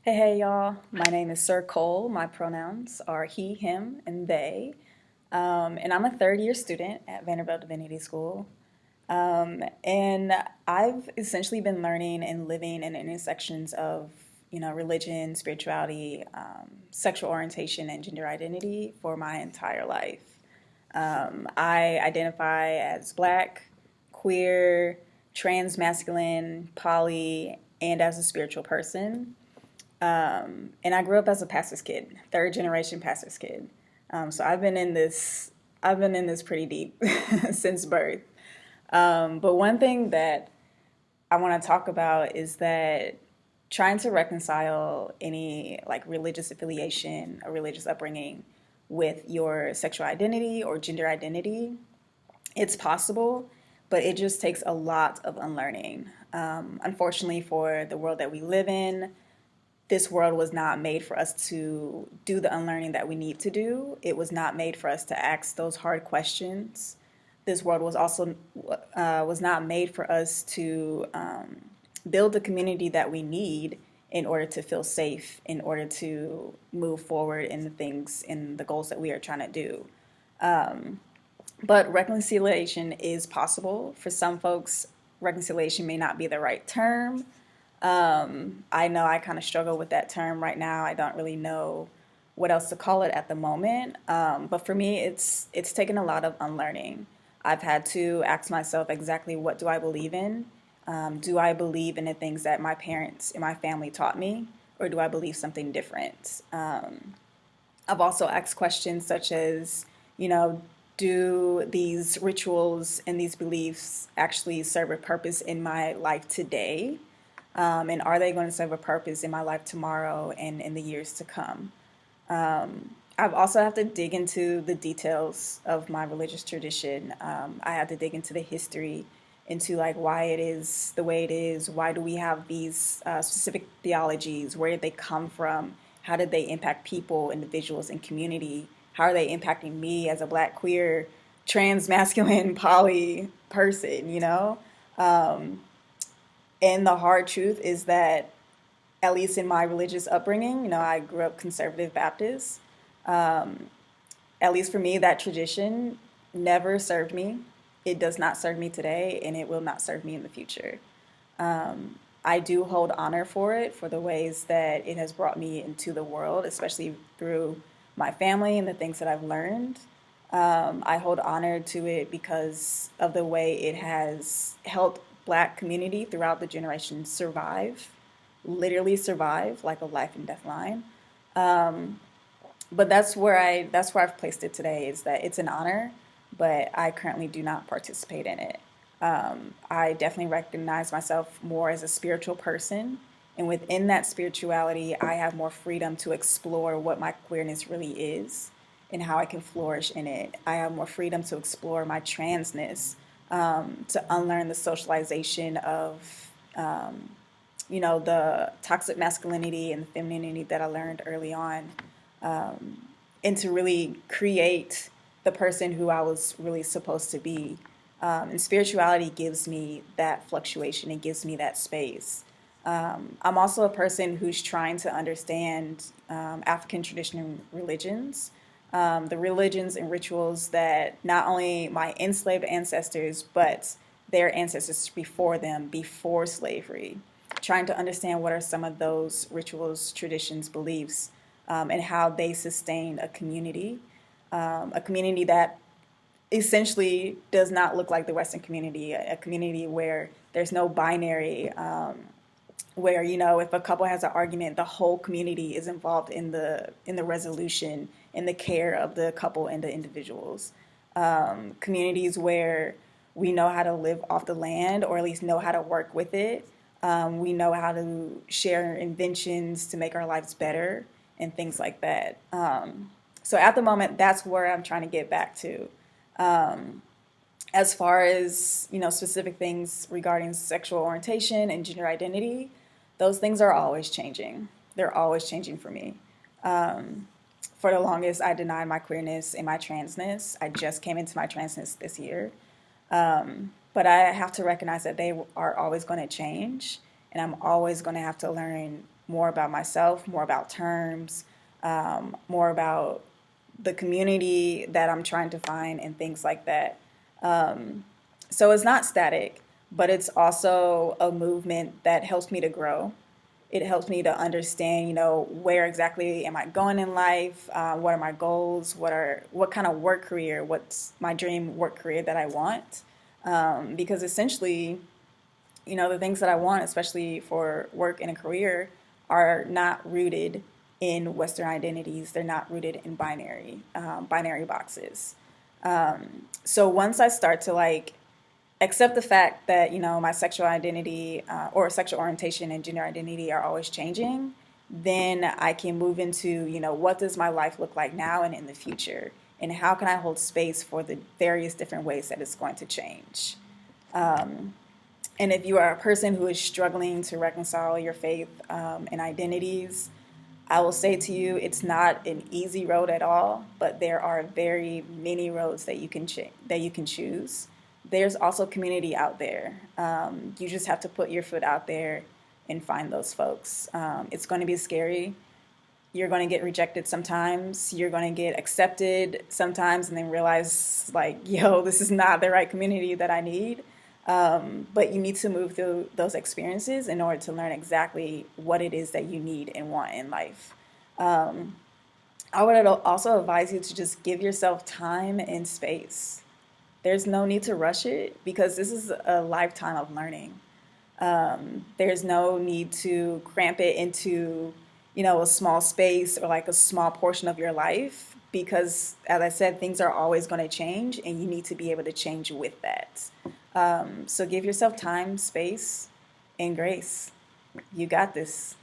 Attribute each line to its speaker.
Speaker 1: Hey, y'all. My name is Sir Cole. My pronouns are he, him, and they. And I'm a third year student at Vanderbilt Divinity School. And I've essentially been learning and living in the intersections of, religion, spirituality, sexual orientation, and gender identity for my entire life. I identify as black, queer, trans masculine, poly, and as a spiritual person. And I grew up as a pastor's kid, third generation pastor's kid. So I've been in this pretty deep since birth. But one thing that I want to talk about is that trying to reconcile any like religious affiliation or religious upbringing with your sexual identity or gender identity, it's possible, but it just takes a lot of unlearning. Unfortunately, for the world that we live in, this world was not made for us to do the unlearning that we need to do. It was not made for us to ask those hard questions. This world was not made for us to build the community that we need in order to feel safe, in order to move forward in the things, in the goals that we are trying to do. But reconciliation is possible. For some folks, reconciliation may not be the right term. I know I kind of struggle with that term right now. I don't really know what else to call it at the moment. But for me, it's taken a lot of unlearning. I've had to ask myself exactly what do I believe in? Do I believe in the things that my parents and my family taught me, or do I believe something different? I've also asked questions such as, you know, do these rituals and these beliefs actually serve a purpose in my life today? And are they going to serve a purpose in my life tomorrow and in the years to come? I've also have to dig into the details of my religious tradition. I have to dig into the history, into like why it is the way it is. Why do we have these specific theologies? Where did they come from? How did they impact people, individuals, and community? How are they impacting me as a black, queer, trans, masculine, poly person? And the hard truth is that, at least in my religious upbringing, I grew up conservative Baptist. At least for me, that tradition never served me. It does not serve me today, and it will not serve me in the future. I do hold honor for it, for the ways that it has brought me into the world, especially through my family and the things that I've learned. I hold honor to it because of the way it has helped black community throughout the generations survive, literally survive, like a life and death line. But that's where I've placed it today, is that it's an honor, but I currently do not participate in it. I definitely recognize myself more as a spiritual person, and within that spirituality, I have more freedom to explore what my queerness really is and how I can flourish in it. I have more freedom to explore my transness, to unlearn the socialization of, the toxic masculinity and the femininity that I learned early on, and to really create the person who I was really supposed to be. And spirituality gives me that fluctuation, it gives me that space. I'm also a person who's trying to understand African traditional religions, the religions and rituals that not only my enslaved ancestors, but their ancestors before them, before slavery, trying to understand what are some of those rituals, traditions, beliefs, and how they sustain a community that essentially does not look like the Western community, a community where there's no binary, where if a couple has an argument, the whole community is involved in the resolution, in the care of the couple and the individuals. Communities where we know how to live off the land, or at least know how to work with it. We know how to share inventions to make our lives better and things like that. So at the moment, that's where I'm trying to get back to. As far as, specific things regarding sexual orientation and gender identity, those things are always changing. They're always changing for me. For the longest, I denied my queerness and my transness. I just came into my transness this year. But I have to recognize that they are always going to change, and I'm always going to have to learn more about myself, more about terms, more about the community that I'm trying to find and things like that. So it's not static, but it's also a movement that helps me to grow. It helps me to understand, where exactly am I going in life? What are my goals? What kind of work career? What's my dream work career that I want? Because essentially, the things that I want, especially for work and a career, are not rooted in Western identities. They're not rooted in binary boxes. So once I start to accept the fact that my sexual identity or sexual orientation and gender identity are always changing, then I can move into what does my life look like now and in the future, and how can I hold space for the various different ways that it's going to change. And if you are a person who is struggling to reconcile your faith and identities, I will say to you, it's not an easy road at all, but there are very many roads that that you can choose. There's also community out there. You just have to put your foot out there and find those folks. It's going to be scary. You're going to get rejected sometimes. You're going to get accepted sometimes, and then realize yo, this is not the right community that I need. But you need to move through those experiences in order to learn exactly what it is that you need and want in life. I would also advise you to just give yourself time and space. There's no need to rush it because this is a lifetime of learning. There's no need to cramp it into, a small space or a small portion of your life because, as I said, things are always going to change and you need to be able to change with that. So give yourself time, space, and grace. You got this.